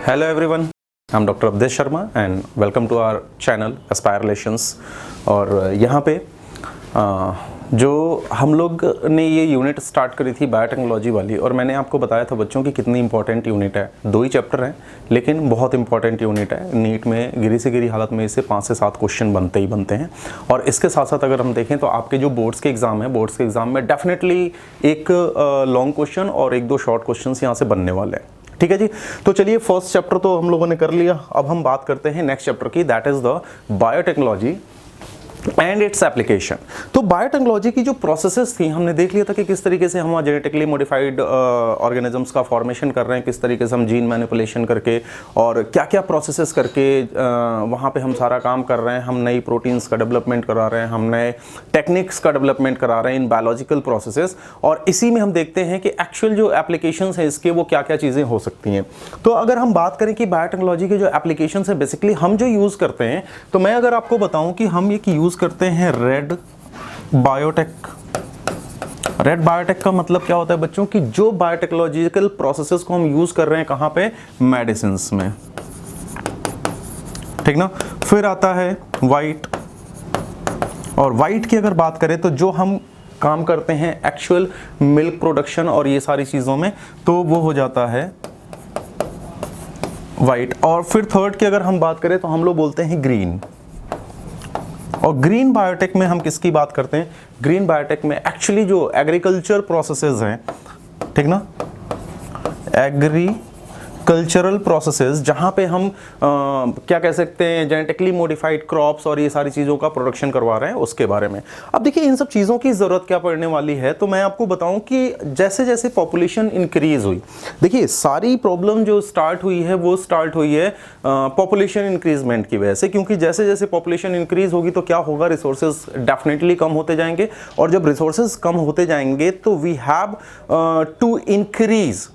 Hello everyone, I'm Dr. Abdesh Sharma and welcome to our channel Aspire Relations। और यहाँ पे जो हम लोग ने ये यूनिट स्टार्ट करी थी बायोटेक्नोलॉजी वाली, और मैंने आपको बताया था बच्चों की कितनी इंपॉर्टेंट यूनिट है। 2 ही चैप्टर हैं लेकिन बहुत इंपॉर्टेंट यूनिट है। नीट में गिरी से गिरी हालत में इससे 5 से 7 क्वेश्चन बनते ही बनते हैं। और इसके साथ साथ अगर हम देखें तो आपके जो बोर्ड्स के एग्ज़ाम है, बोर्ड्स के एग्ज़ाम में डेफिनेटली एक लॉन्ग क्वेश्चन और 1-2 शॉर्ट क्वेश्चन यहाँ से बनने वाले हैं। ठीक है जी। तो चलिए फर्स्ट चैप्टर तो हम लोगों ने कर लिया। अब हम बात करते हैं नेक्स्ट चैप्टर की, that is the biotechnology and its application. तो बायोटेक्नोलॉजी की जो प्रोसेसेस थी हमने देख लिया था कि किस तरीके से हम जेनेटिकली मॉडिफाइड ऑर्गेनिजम्स का फॉर्मेशन कर रहे हैं, किस तरीके से हम जीन मैनिपुलेशन करके और क्या क्या प्रोसेसेस करके वहाँ पे हम सारा काम कर रहे हैं। हम नई प्रोटीन्स का डेवलपमेंट करा रहे हैं, हम नए टेक्निक्स का डेवलपमेंट करा रहे हैं इन बायोलॉजिकल प्रोसेसेस। और इसी में हम देखते हैं कि एक्चुअल जो एप्लीकेशंस हैं इसके वो क्या क्या चीज़ें हो सकती हैं। तो अगर हम बात करें कि बायोटेक्नोलॉजी के जो एप्लीकेशंस हैं बेसिकली हम जो यूज़ करते हैं, तो मैं अगर आपको बताऊँ कि हम एक यूज़ करते हैं रेड बायोटेक। रेड बायोटेक का मतलब क्या होता है बच्चों की जो बायोटेक्नोलॉजिकल प्रोसेसेस को हम यूज कर रहे हैं कहां पे, मेडिसिन्स में। ठीक ना। फिर आता है वाइट, और वाइट की अगर बात करें तो जो हम काम करते हैं एक्चुअल मिल्क प्रोडक्शन और ये सारी चीजों में, तो वो हो जाता है वाइट। और फिर थर्ड की अगर हम बात करें तो हम लोग बोलते हैं ग्रीन। और ग्रीन बायोटेक में हम किसकी बात करते हैं, ग्रीन बायोटेक में एक्चुअली जो एग्रीकल्चर प्रोसेसेस हैं, ठीक ना, एग्रीकल्चरल प्रोसेसेस जहाँ पे हम क्या कह सकते हैं जेनेटिकली मॉडिफाइड क्रॉप्स और ये सारी चीज़ों का प्रोडक्शन करवा रहे हैं उसके बारे में। अब देखिए इन सब चीज़ों की ज़रूरत क्या पड़ने वाली है, तो मैं आपको बताऊं कि जैसे जैसे पॉपुलेशन इंक्रीज हुई, देखिए सारी प्रॉब्लम जो स्टार्ट हुई है वो स्टार्ट हुई है पॉपुलेशन इंक्रीजमेंट की वजह से। क्योंकि जैसे जैसे पॉपुलेशन इंक्रीज होगी तो क्या होगा, रिसोर्सेज डेफिनेटली कम होते जाएंगे, और जब रिसोर्सेज कम होते जाएंगे तो we have to increase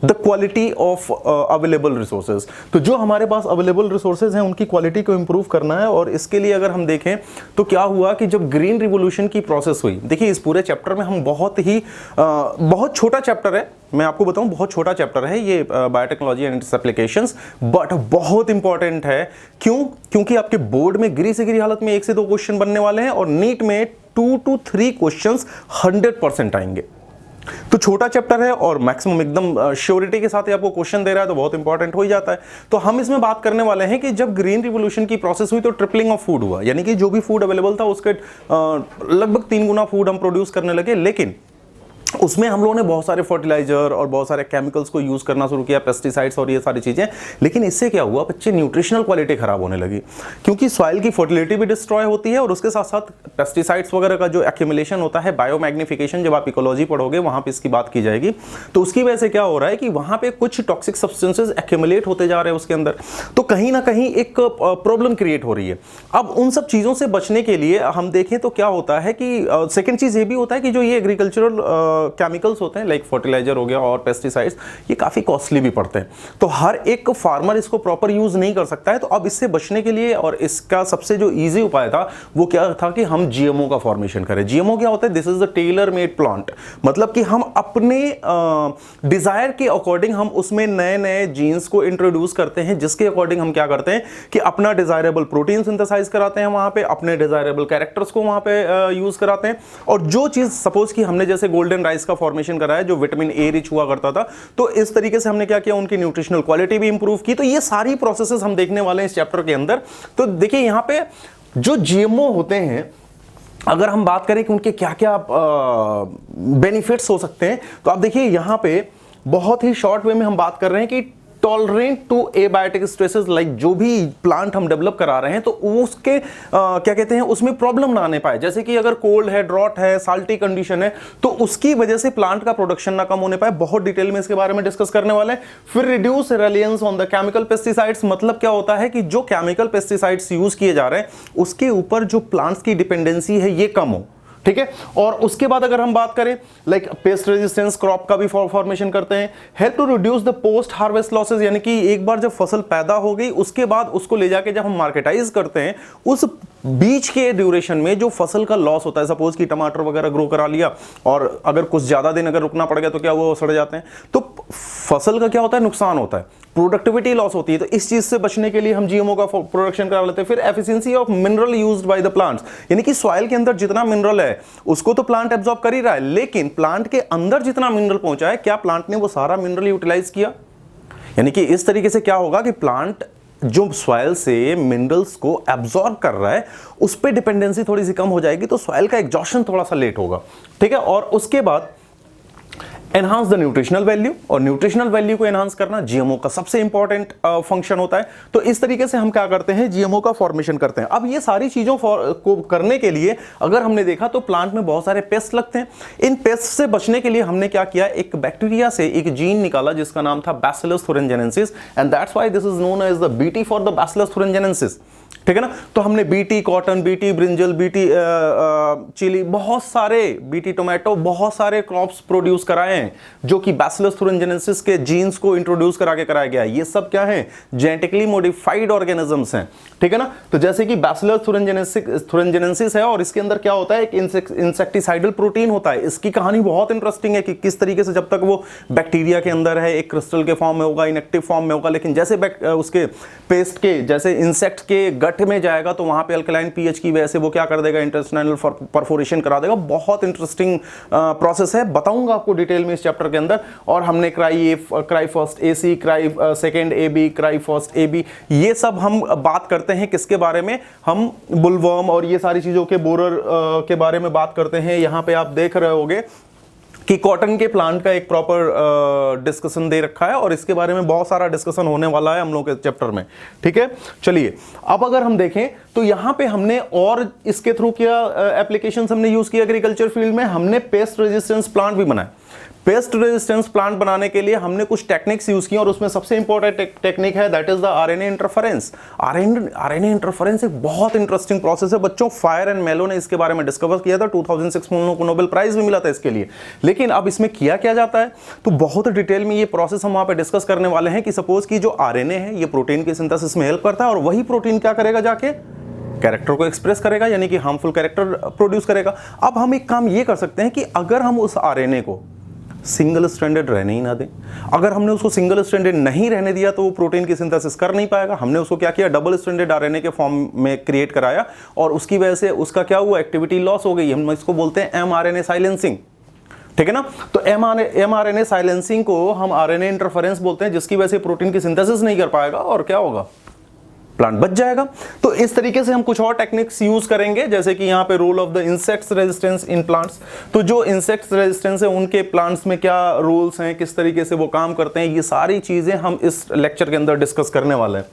the quality of available resources. तो जो हमारे पास अवेलेबल रिसोर्सेज हैं उनकी क्वालिटी को इंप्रूव करना है। और इसके लिए अगर हम देखें तो क्या हुआ कि जब ग्रीन रिवोल्यूशन की प्रोसेस हुई, देखिए इस पूरे चैप्टर में हम बहुत छोटा चैप्टर है, मैं आपको बताऊं बहुत छोटा चैप्टर है ये biotechnology and it's applications, but बहुत इंपॉर्टेंट है। क्यों? क्योंकि आपके बोर्ड में गिरी से गिरी हालत में 1 से 2 क्वेश्चन बनने वाले हैं, और नीट में 2 to 3 क्वेश्चंस 100% आएंगे। तो छोटा चैप्टर है और मैक्सिमम एकदम श्योरिटी के साथ ही आपको क्वेश्चन दे रहा है, तो बहुत इंपॉर्टेंट हो ही जाता है। तो हम इसमें बात करने वाले हैं कि जब ग्रीन रिवोल्यूशन की प्रोसेस हुई तो ट्रिपलिंग ऑफ फूड हुआ, यानी कि जो भी फूड अवेलेबल था उसके लगभग 3 गुना फूड हम प्रोड्यूस करने लगे। लेकिन उसमें हम लोगों ने बहुत सारे फर्टिलाइजर और बहुत सारे केमिकल्स को यूज करना शुरू किया, पेस्टिसाइड्स और ये सारी चीजें। लेकिन इससे क्या हुआ, बच्चे न्यूट्रिशनल क्वालिटी खराब होने लगी, क्योंकि सॉइल की फर्टिलिटी भी डिस्ट्रॉय होती है, और उसके साथ साथ पेस्टिसाइड्स वगैरह का जो एक्यूमुलेशन होता है, बायोमैग्निफिकेशन, जब आप इकोलॉजी पढ़ोगे वहां पे इसकी बात की जाएगी। तो उसकी वजह से क्या हो रहा है कि वहां पे कुछ टॉक्सिक सब्सटेंसेस एक्यूमुलेट होते जा रहे हैं उसके अंदर, तो कहीं ना कहीं एक प्रॉब्लम क्रिएट हो रही है। अब उन सब चीजों से बचने के लिए हम देखें तो क्या होता है कि सेकेंड चीज ये भी होता है कि जो ये एग्रीकल्चरल केमिकल्स होते हैं लाइक फर्टिलाइजर हो गया और पेस्टिसाइड्स, ये काफी कॉस्टली भी पड़ते हैं, तो हर एक फार्मर इसको प्रॉपर यूज नहीं कर सकता है। तो अब इससे बचने के लिए, और इसका सबसे जो इजी उपाय था वो क्या था कि हम जीएमओ का फॉर्मेशन करें। जीएमओ क्या होता है, this is the tailor made plant, मतलब कि हम अपने डिजायर के अकॉर्डिंग हम उसमें नए नए जीन्स को इंट्रोड्यूस करते हैं, जिसके अकॉर्डिंग हम क्या करते हैं कि अपना डिजायरेबल प्रोटीन सिंथेसाइज कराते हैं वहां पे, अपने डिजायरेबल कैरेक्टर्स को वहां पे यूज कराते हैं। और जो चीज सपोज कि हमने जैसे गोल्डन राइस का फॉर्मेशन कराया जो विटामिन ए रिच हुआ करता था, तो इस तरीके से हमने क्या किया, उनकी न्यूट्रिशनल क्वालिटी भी इंप्रूव की। तो ये सारी प्रोसेसेस हम देखने वाले हैं इस चैप्टर के अंदर। तो देखिए यहां पे जो जीएमओ होते हैं, अगर हम बात करें कि उनके क्या क्या बेनिफिट्स हो सकते हैं, तो आप देखिए यहां पे बहुत ही शॉर्ट वे में हम बात कर रहे हैं कि tolerant to abiotic stresses, like जो भी प्लांट हम डेवलप करा रहे हैं तो उसके क्या कहते हैं उसमें प्रॉब्लम ना आने पाए। जैसे कि अगर कोल्ड है, ड्रॉट है, साल्टी कंडीशन है, तो उसकी वजह से प्लांट का प्रोडक्शन ना कम होने पाए। बहुत डिटेल में इसके बारे में डिस्कस करने वाले हैं। फिर reduce reliance on the chemical pesticides, मतलब क्या होता है कि जो केमिकल पेस्टिसाइड्स यूज किए जा रहे हैं उसके ऊपर जो प्लांट्स की डिपेंडेंसी है ये कम हो। ठीक है। और उसके बाद अगर हम बात करें लाइक पेस्ट रेजिस्टेंस क्रॉप का भी फॉर्मेशन करते हैं, help to reduce the post harvest losses, यानी कि एक बार जब फसल पैदा हो गई उसके बाद उसको ले जाके जब हम मार्केटाइज करते हैं उस बीच के ड्यूरेशन में जो फसल का लॉस होता है, सपोज कि टमाटर वगैरह ग्रो करा लिया और अगर कुछ ज्यादा दिन अगर रुकना पड़ गया तो क्या वो सड़ जाते हैं, तो फसल का क्या होता है, नुकसान होता है, प्रोडक्टिविटी लॉस होती है। तो इस चीज से बचने के लिए हम जीएमओ का प्रोडक्शन करा लेते हैं। फिर efficiency of mineral used by the plants, यानी कि सॉइल के अंदर जितना मिनरल है उसको तो प्लांट एब्जॉर्ब कर ही रहा है, लेकिन प्लांट के अंदर जितना मिनरल पहुंचा है, क्या प्लांट ने वो सारा मिनरल यूटिलाइज किया? यानी कि इस तरीके से क्या होगा कि प्लांट जो सॉइल से मिनरल्स को एब्जॉर्ब कर रहा है उस पर डिपेंडेंसी थोड़ी सी कम हो जाएगी, तो सॉइल का एग्जॉशन थोड़ा सा लेट होगा, ठीक है। और उसके बाद एनहांस द न्यूट्रिशनल वैल्यू, और न्यूट्रिशनल वैल्यू को एनहांस करना जीएमओ का सबसे इंपॉर्टेंट फंक्शन होता है। तो इस तरीके से हम क्या करते हैं, जीएमओ का फॉर्मेशन करते हैं। अब ये सारी चीजों को करने के लिए अगर हमने देखा तो प्लांट में बहुत सारे पेस्ट लगते हैं। इन पेस्ट से बचने के लिए हमने क्या किया, एक बैक्टीरिया से एक जीन निकाला जिसका नाम था bacillus thuringiensis, and that's why this is known as the BT for the bacillus thuringiensis, ठीक है ना। तो हमने BT cotton, BT brinjal, BT chilli, बहुत सारे बीटी टोमेटो, बहुत सारे क्रॉप्स प्रोड्यूस कराए हैं जो कि बैसिलस thuringiensis के जीन्स को इंट्रोड्यूस करा के कराया गया है। ये सब क्या है, जेनेटिकली मॉडिफाइड ऑर्गेनिजम्स हैं, ठीक है ना। तो जैसे कि बैसिलस thuringiensis है और इसके अंदर क्या होता है, एक इंसेक्टिसाइडल प्रोटीन होता है। इसकी कहानी बहुत इंटरेस्टिंग है कि किस तरीके से जब तक वो बैक्टीरिया के अंदर है एक क्रिस्टल के फॉर्म में होगा, इनएक्टिव फॉर्म में होगा, लेकिन जैसे उसके पेस्ट के, जैसे इंसेक्ट के गट में जाएगा तो वहां पे अल्कलाइन पीएच की वजह से वो क्या कर देगा, इंटेस्टाइनल परफोरेशन करा देगा। बहुत इंटरेस्टिंग प्रोसेस है, बताऊंगा आपको डिटेल में इस चैप्टर के अंदर। और हमने cry first AC, cry second AB, cry first AB, ये सब हम बात करते हैं किसके बारे में, हम बुलवर्म और ये सारी चीजों के बोरर के बारे में बात करते हैं। यहां पे आप देख रहे होगे कि कॉटन के प्लांट का एक प्रॉपर डिस्कशन दे रखा है और इसके बारे में बहुत सारा डिस्कशन होने वाला है हम लोग के चैप्टर में, ठीक है। चलिए अब अगर हम देखें तो यहां पे हमने और इसके थ्रू क्या एप्लीकेशंस हमने यूज किया एग्रीकल्चर फील्ड में, हमने पेस्ट रेजिस्टेंस प्लांट भी बनाए। पेस्ट रेजिस्टेंस प्लांट बनाने के लिए हमने कुछ टेक्निक्स यूज की और उसमें सबसे इंपॉर्टेंट टेक्निक है that is the RNA interference. RNA interference एक बहुत इंटरेस्टिंग प्रोसेस है बच्चों। फायर एंड मेलो ने इसके बारे में डिस्कवर किया था, 2006 में उन लोगों को नोबेल प्राइज भी मिला था इसके लिए। लेकिन अब इसमें किया क्या जाता है, तो बहुत डिटेल में ये प्रोसेस हम वहां पे डिस्कस करने वाले हैं कि सपोज कि जो आरएनए है ये प्रोटीन की सिंथेसिस में हेल्प करता है और वही प्रोटीन क्या करेगा, जाके कैरेक्टर को एक्सप्रेस करेगा, यानी कि हार्मफुल कैरेक्टर प्रोड्यूस करेगा। अब हम एक काम ये कर सकते हैं कि अगर हम उस आरएनए को सिंगल स्ट्रैंडेड रहने ही ना दें, अगर हमने उसको सिंगल स्ट्रैंडेड नहीं रहने दिया तो वो प्रोटीन की सिंथेसिस कर नहीं पाएगा। हमने उसको क्या किया, डबल स्ट्रैंडेड आरएनए के फॉर्म में क्रिएट कराया और उसकी वजह से उसका क्या हुआ, एक्टिविटी लॉस हो गई। हम इसको बोलते हैं एमआरएनए साइलेंसिंग, ठीक है ना। तो एमआरएनए साइलेंसिंग को हम आरएनए इंटरफेरेंस बोलते हैं, जिसकी वजह से प्रोटीन की सिंथेसिस नहीं कर पाएगा और क्या होगा, प्लांट बच जाएगा। तो इस तरीके से हम कुछ और टेक्निक्स यूज करेंगे, जैसे कि यहां पे role of the insects resistance in plants. तो जो इंसेक्ट्स रेजिस्टेंस है उनके प्लांट्स में क्या रोल्स हैं, किस तरीके से वो काम करते हैं, ये सारी चीजें हम इस लेक्चर के अंदर डिस्कस करने वाले हैं,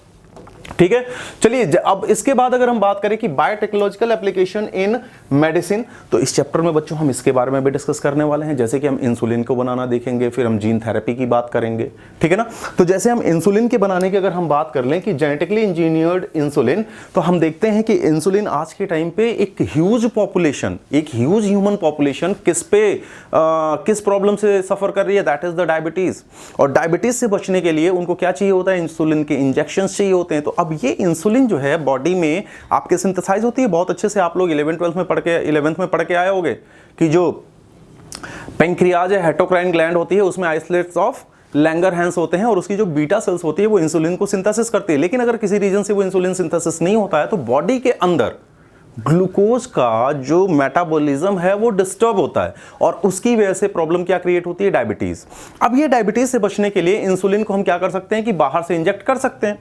ठीक है। चलिए अब इसके बाद अगर हम बात करें कि बायोटेक्नोलॉजिकल एप्लीकेशन इन मेडिसिन, तो इस चैप्टर में बच्चों हम इसके बारे में भी डिस्कस करने वाले हैं। जैसे कि हम इंसुलिन को बनाना देखेंगे, फिर हम जीन थेरेपी की बात करेंगे, ठीक है ना। तो जैसे हम इंसुलिन के बनाने की अगर हम बात कर लें कि जेनेटिकली इंजीनियर्ड इंसुलिन, तो हम देखते हैं कि इंसुलिन आज के टाइम पे एक ह्यूज पॉपुलेशन, एक ह्यूज ह्यूमन पॉपुलेशन किस प्रॉब्लम से सफर कर रही है, दैट इज द डायबिटीज। और डायबिटीज से बचने के लिए उनको क्या चाहिए होता है, इंसुलिन के इंजेक्शन चाहिए होते हैं। तो अब ये इंसुलिन जो है बॉडी में आपके सिंथेसाइज होती है, बहुत अच्छे से आप लोग 11th में पढ़ के आए होंगे कि जो पेंक्रियाज है, हेटोक्राइन ग्लैंड होती है, उसमें आइसोलेट्स ऑफ लैंगरहैंस होते हैं और उसकी जो बीटा सेल्स होती है वो इंसुलिन को सिंथेसिस करती है। लेकिन अगर किसी रीजन से वो इंसुलिन सिंथेसिस नहीं होता है तो बॉडी के अंदर ग्लूकोज का जो मेटाबॉलिज्म है वो डिस्टर्ब होता है और उसकी वजह से प्रॉब्लम क्या क्रिएट होती है, डायबिटीज। अब ये डायबिटीज से बचने के लिए इंसुलिन को हम क्या कर सकते हैं कि बाहर से इंजेक्ट कर सकते हैं,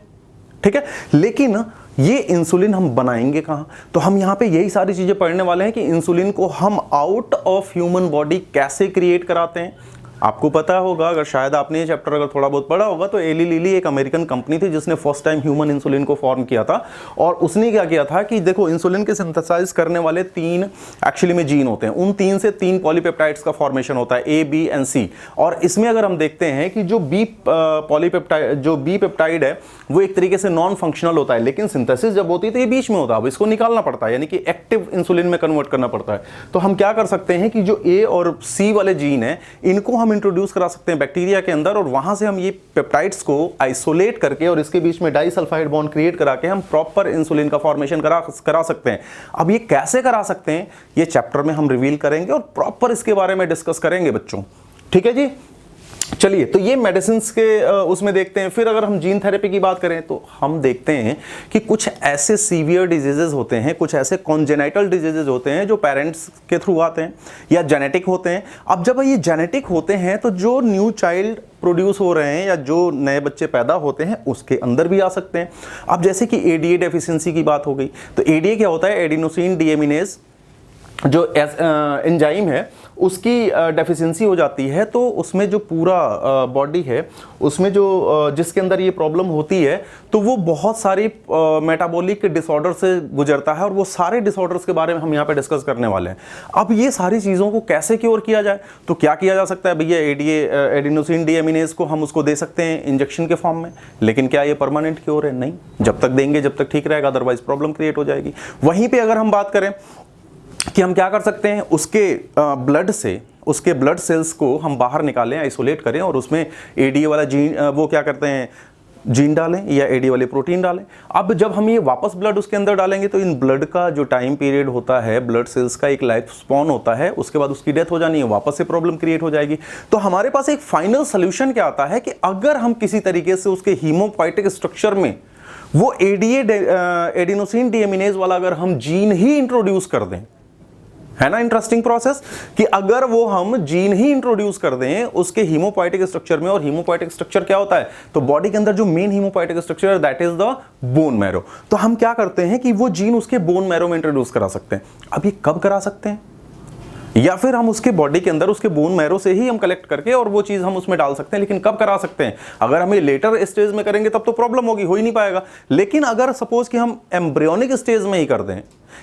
ठीक है। लेकिन ये इंसुलिन हम बनाएंगे कहां, तो हम यहां पे यही सारी चीजें पढ़ने वाले हैं कि इंसुलिन को हम आउट ऑफ ह्यूमन बॉडी कैसे क्रिएट कराते हैं। आपको पता होगा, अगर शायद आपने ये चैप्टर अगर थोड़ा बहुत पढ़ा होगा, तो एली लिली एक अमेरिकन कंपनी थी जिसने फर्स्ट टाइम ह्यूमन इंसुलिन को फॉर्म किया था। और उसने क्या किया था कि देखो इंसुलिन के सिंथेसाइज करने वाले 3 एक्चुअली में जीन होते हैं, उन 3 से 3 पॉलीपेप्टाइड्स का फॉर्मेशन होता है, ए, बी एंड सी। और इसमें अगर हम देखते हैं कि जो बी पेप्टाइड है वो एक तरीके से नॉन फंक्शनल होता है, लेकिन सिंथेसिस जब होती है तो ये बीच में होता है, अब इसको निकालना पड़ता है, यानी कि एक्टिव इंसुलिन में कन्वर्ट करना पड़ता है। तो हम क्या कर सकते हैं कि जो ए और सी वाले जीन है इनको हम इंट्रोड्यूस करा सकते हैं बैक्टीरिया के अंदर, और वहां से हम ये पेप्टाइड्स को आइसोलेट करके और इसके बीच में डाइसल्फाइड बॉन्ड क्रिएट करा के हम प्रॉपर इंसुलिन का फॉर्मेशन करा सकते हैं। अब ये कैसे करा सकते हैं ये चैप्टर में हम रिवील करेंगे और प्रॉपर इसके बारे में डिस्कस करेंगे बच्चों, ठीक है जी। चलिए, तो ये मेडिसिन के उसमें देखते हैं। फिर अगर हम जीन थेरेपी की बात करें तो हम देखते हैं कि कुछ ऐसे सीवियर डिजीजेज होते हैं, कुछ ऐसे कॉन्जेनाइटल डिजीजेज होते हैं जो पेरेंट्स के थ्रू आते हैं या जेनेटिक होते हैं। अब जब ये जेनेटिक होते हैं तो जो न्यू चाइल्ड प्रोड्यूस हो रहे हैं या जो नए बच्चे पैदा होते हैं उसके अंदर भी आ सकते हैं। अब जैसे कि एडीए डेफिशिएंसी की बात हो गई, तो एडीए क्या होता है? एडिनोसिन डीएमिनेज जो एंजाइम है उसकी डेफिशिएंसी हो जाती है, तो उसमें जो पूरा बॉडी है उसमें जो जिसके अंदर ये प्रॉब्लम होती है तो वो बहुत सारी मेटाबॉलिक डिसऑर्डर से गुजरता है, और वो सारे डिसऑर्डर्स के बारे में हम यहाँ पे डिस्कस करने वाले हैं। अब ये सारी चीज़ों को कैसे क्योर किया जाए, तो क्या किया जा सकता है भैया? एडिनोसिन डीएमिनेज को हम उसको दे सकते हैं इंजेक्शन के फॉर्म में, लेकिन क्या ये परमानेंट क्योर है? नहीं, जब तक देंगे जब तक ठीक रहेगा, अदरवाइज प्रॉब्लम क्रिएट हो जाएगी। वहीं पर अगर हम बात करें कि हम क्या कर सकते हैं, उसके ब्लड से उसके ब्लड सेल्स को हम बाहर निकालें, आइसोलेट करें, और उसमें एडीए वाला जीन वो क्या करते हैं, जीन डालें या एडीए वाले प्रोटीन डालें। अब जब हम ये वापस ब्लड उसके अंदर डालेंगे तो इन ब्लड का जो टाइम पीरियड होता है, ब्लड सेल्स का एक लाइफ स्पॉन होता है, उसके बाद उसकी डेथ हो जानी है, वापस से प्रॉब्लम क्रिएट हो जाएगी। तो हमारे पास एक फाइनल सोल्यूशन क्या आता है कि अगर हम किसी तरीके से उसके हीमोपोएटिक स्ट्रक्चर में वो एडिनोसिन डीएमिनेज वाला अगर हम जीन ही इंट्रोड्यूस कर दें, है ना इंटरेस्टिंग प्रोसेस, कि अगर वो हम जीन ही इंट्रोड्यूस कर दें उसके हीमोपोएटिक स्ट्रक्चर में, और हीमोपोएटिक स्ट्रक्चर क्या होता है, तो बॉडी के अंदर जो मेन हीमोपोएटिक स्ट्रक्चर है that is the bone marrow, तो हम क्या करते हैं कि वो जीन उसके बोन मैरो में इंट्रोड्यूस करा सकते हैं। अब ये कब करा सकते हैं? या फिर हम उसके बॉडी के अंदर उसके बोन मैरो से ही हम कलेक्ट करके और वो चीज हम उसमें डाल सकते हैं, लेकिन कब करा सकते हैं? अगर हम ये लेटर स्टेज में करेंगे तब तो प्रॉब्लम होगी, हो ही नहीं पाएगा। लेकिन अगर सपोज कि हम एम्ब्रियोनिक स्टेज में ही कर दें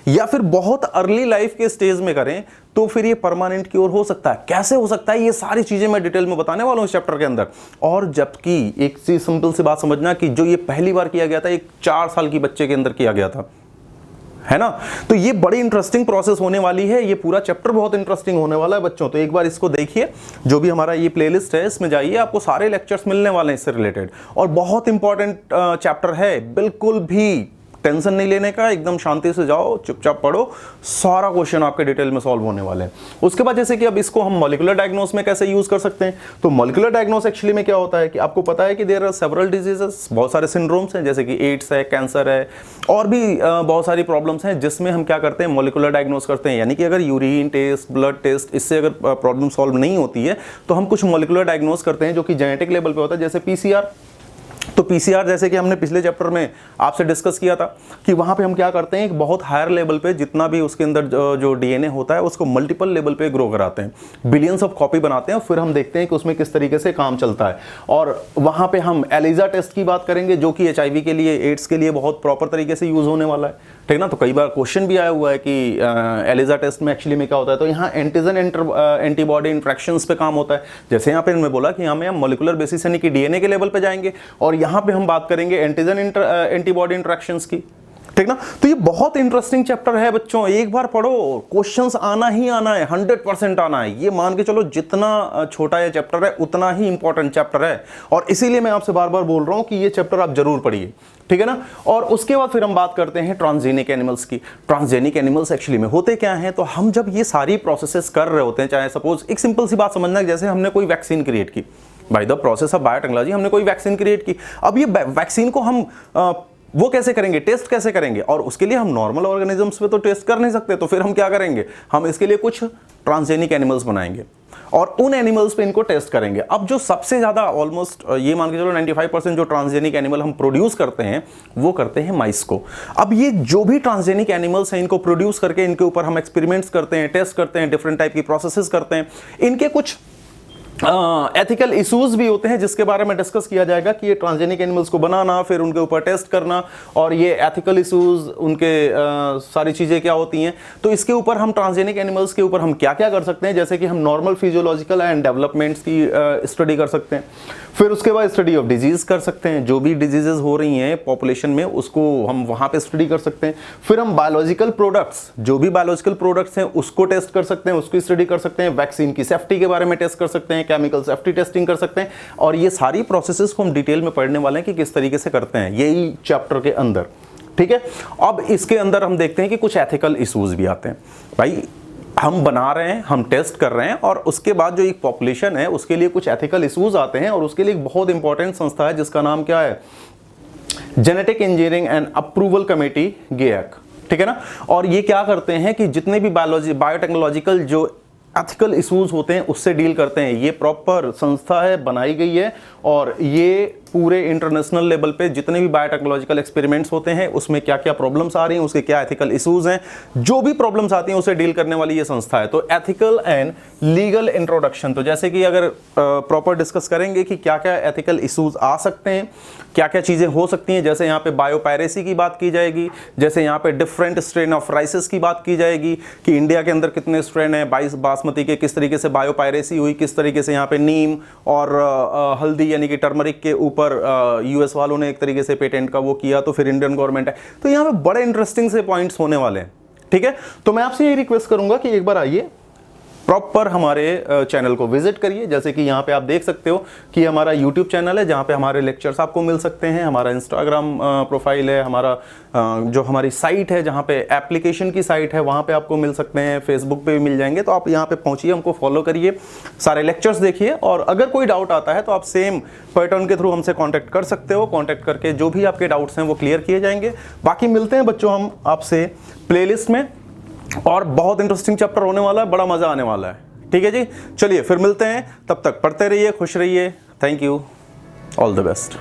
या फिर बहुत अर्ली लाइफ के स्टेज में करें तो फिर ये परमानेंट क्योर हो सकता है। कैसे हो सकता है, ये सारी चीजें मैं डिटेल में बताने वाला हूं इस चैप्टर के अंदर। और जबकि एक चीज सिंपल सी बात समझना कि जो ये पहली बार किया गया था एक 4 साल की बच्चे के अंदर किया गया था, है ना। तो ये बड़ी इंटरेस्टिंग प्रोसेस होने वाली है, ये पूरा चैप्टर बहुत इंटरेस्टिंग होने वाला है बच्चों। तो एक बार इसको देखिए, जो भी हमारा ये प्लेलिस्ट है इसमें जाइए, आपको सारे लेक्चर्स मिलने वाले हैं इससे रिलेटेड, और बहुत इंपॉर्टेंट चैप्टर है। बिल्कुल भी टेंशन नहीं लेने का, एकदम शांति से जाओ, चुपचाप पढ़ो, सारा क्वेश्चन आपके डिटेल में सॉल्व होने वाले हैं। उसके बाद जैसे कि अब इसको हम मॉलिक्यूलर डायग्नोस में कैसे यूज कर सकते हैं, तो मॉलिक्यूलर डायग्नोस एक्चुअली में क्या होता है कि आपको पता है कि देयर आर सेवरल डिजीजेस, बहुत सारे सिंड्रोम्स हैं, जैसे कि एड्स है, कैंसर है, और भी बहुत सारी प्रॉब्लम्स हैं जिसमें हम क्या करते हैं, मॉलिक्यूलर डायग्नोस करते हैं। यानी कि अगर यूरिन टेस्ट, ब्लड टेस्ट, इससे अगर प्रॉब्लम सॉल्व नहीं होती है तो हम कुछ मॉलिक्यूलर डायग्नोस करते हैं जो कि जेनेटिक लेवल पे होता है, जैसे पीसीआर। तो पीसीआर जैसे कि हमने पिछले चैप्टर में आपसे डिस्कस किया था कि वहां पे हम क्या करते हैं, एक बहुत हायर लेवल पे जितना भी उसके अंदर जो डीएनए होता है उसको मल्टीपल लेवल पे ग्रो कराते हैं, बिलियंस ऑफ कॉपी बनाते हैं, और फिर हम देखते हैं कि उसमें किस तरीके से काम चलता है। और वहां पे हम एलिजा टेस्ट की बात करेंगे जो कि एचआईवी के लिए, एड्स के लिए बहुत प्रॉपर तरीके से यूज होने वाला है, ठीक ना। तो कई बार क्वेश्चन भी आया हुआ है कि एलिजा टेस्ट में एक्चुअली में क्या होता है, तो यहाँ एंटीजन एंटीबॉडी इंट्रैक्शंस पे काम होता है। जैसे यहाँ पे मैं बोला कि यहाँ में हम मॉलिक्यूलर बेसिस यानी कि डीएनए के लेवल पे जाएंगे, और यहाँ पे हम बात करेंगे एंटीजन एंटीबॉडी इंट्रैक्शंस की, ठीक ना। तो ये बहुत इंटरेस्टिंग चैप्टर है बच्चों, एक बार पढ़ो, क्वेश्चंस आना ही आना है, 100% आना है। ये मान के चलो जितना छोटा ये चैप्टर है उतना ही इंपॉर्टेंट चैप्टर है, और इसीलिए मैं आपसे बार बार बोल रहा हूं कि ये चैप्टर आप जरूर पढ़िए, ठीक है ना। और उसके बाद फिर हम बात करते हैं ट्रांसजेनिक एनिमल्स की। ट्रांसजेनिक एनिमल्स एक्चुअली में होते क्या हैं, तो हम जब ये सारी प्रोसेसेस कर रहे होते हैं, चाहे सपोज एक सिंपल सी बात समझना, जैसे हमने कोई वैक्सीन क्रिएट की, by the process of biotechnology हमने कोई वैक्सीन क्रिएट की। अब ये वैक्सीन को हम वो कैसे करेंगे, टेस्ट कैसे करेंगे, और उसके लिए हम नॉर्मल ऑर्गेनिजम्स पे तो टेस्ट कर नहीं सकते, तो फिर हम क्या करेंगे, हम इसके लिए कुछ ट्रांसजेनिक एनिमल्स बनाएंगे और उन एनिमल्स पे इनको टेस्ट करेंगे। अब जो सबसे ज्यादा ऑलमोस्ट ये मान के चलो 95% जो ट्रांसजेनिक एनिमल हम प्रोड्यूस करते हैं वो करते हैं माइस को। अब ये जो भी ट्रांसजेनिक एनिमल्स हैं इनको प्रोड्यूस करके इनके ऊपर हम एक्सपेरिमेंट्स करते हैं, टेस्ट करते हैं, डिफरेंट टाइप की प्रोसेसेस करते हैं। इनके कुछ एथिकल इश्यूज भी होते हैं जिसके बारे में डिस्कस किया जाएगा कि ये ट्रांसजेनिक एनिमल्स को बनाना, फिर उनके ऊपर टेस्ट करना, और ये एथिकल इश्यूज उनके सारी चीजें क्या होती हैं। तो इसके ऊपर हम ट्रांसजेनिक एनिमल्स के ऊपर हम क्या क्या कर सकते हैं, जैसे कि हम नॉर्मल फिजियोलॉजिकल एंड डेवलपमेंट्स की स्टडी कर सकते हैं, फिर उसके बाद स्टडी ऑफ डिजीज कर सकते हैं, जो भी डिजीजेस हो रही हैं पॉपुलेशन में उसको हम वहां पे स्टडी कर सकते हैं। फिर हम बायोलॉजिकल प्रोडक्ट्स, जो भी बायोलॉजिकल प्रोडक्ट्स हैं उसको टेस्ट कर सकते हैं, उसकी स्टडी कर सकते हैं, वैक्सीन की सेफ्टी के बारे में टेस्ट कर सकते हैं, केमिकल सेफ्टी टेस्टिंग कर सकते हैं, और ये सारी प्रोसेसेस को हम डिटेल में पढ़ने वाले हैं कि किस तरीके से करते हैं यही चैप्टर के अंदर, ठीक है। अब इसके अंदर हम देखते हैं कि कुछ एथिकल इश्यूज भी आते हैं। भाई हम बना रहे हैं, हम टेस्ट कर रहे हैं, और उसके बाद जो एक पॉपुलेशन है उसके लिए कुछ एथिकल इश्यूज आते हैं, और उसके लिए एक बहुत इंपॉर्टेंट संस्था है जिसका नाम क्या है, genetic engineering and approval committee, GEAC, ठीक है ना। और ये क्या करते हैं कि जितने भी बायोटेक्नोलॉजिकल जो एथिकल इश्यूज होते हैं उससे डील करते हैं। ये प्रॉपर संस्था है, बनाई गई है, और ये पूरे इंटरनेशनल लेवल पे जितने भी बायोटेक्नोलॉजिकल एक्सपेरिमेंट्स होते हैं उसमें क्या क्या प्रॉब्लम्स आ रही हैं, उसके क्या एथिकल इश्यूज हैं, जो भी प्रॉब्लम्स आती हैं उसे डील करने वाली ये संस्था है। तो एथिकल एंड लीगल इंट्रोडक्शन, तो जैसे कि अगर प्रॉपर डिस्कस करेंगे कि क्या क्या एथिकल इश्यूज आ सकते हैं, क्या क्या चीज़ें हो सकती हैं, जैसे यहाँ पे बायोपायरेसी की बात की जाएगी, जैसे यहाँ पे डिफरेंट स्ट्रेन ऑफ राइसेस की बात की जाएगी कि इंडिया के अंदर कितने स्ट्रेन है, बासमती के किस तरीके से बायोपायरेसी हुई, किस तरीके से यहाँ पे नीम और हल्दी यानी कि टर्मरिक के ऊपर यूएस वालों ने एक तरीके से पेटेंट का वो किया, तो फिर इंडियन गवर्नमेंट है। तो यहाँ पे बड़े इंटरेस्टिंग से पॉइंट्स होने वाले हैं, ठीक है। तो मैं आपसे ये रिक्वेस्ट करूंगा कि एक बार आइए प्रॉपर हमारे चैनल को विजिट करिए। जैसे कि यहाँ पे आप देख सकते हो कि हमारा यूट्यूब चैनल है जहाँ पे हमारे लेक्चर्स आपको मिल सकते हैं, हमारा इंस्टाग्राम प्रोफाइल है, हमारा जो हमारी साइट है जहाँ पे एप्लीकेशन की साइट है वहाँ पे आपको मिल सकते हैं, फेसबुक पे भी मिल जाएंगे। तो आप यहाँ पे पहुँचिए, हमको फॉलो करिए, सारे लेक्चर्स देखिए, और अगर कोई डाउट आता है तो आप सेम पैटर्न के थ्रू हमसे कॉन्टैक्ट कर सकते हो। कॉन्टैक्ट करके जो भी आपके डाउट्स हैं वो क्लियर किए जाएंगे। बाकी मिलते हैं बच्चों हम आपसे प्लेलिस्ट में, और बहुत इंटरेस्टिंग चैप्टर होने वाला है, बड़ा मजा आने वाला है, ठीक है जी। चलिए फिर मिलते हैं, तब तक पढ़ते रहिए, खुश रहिए। Thank you, all the best.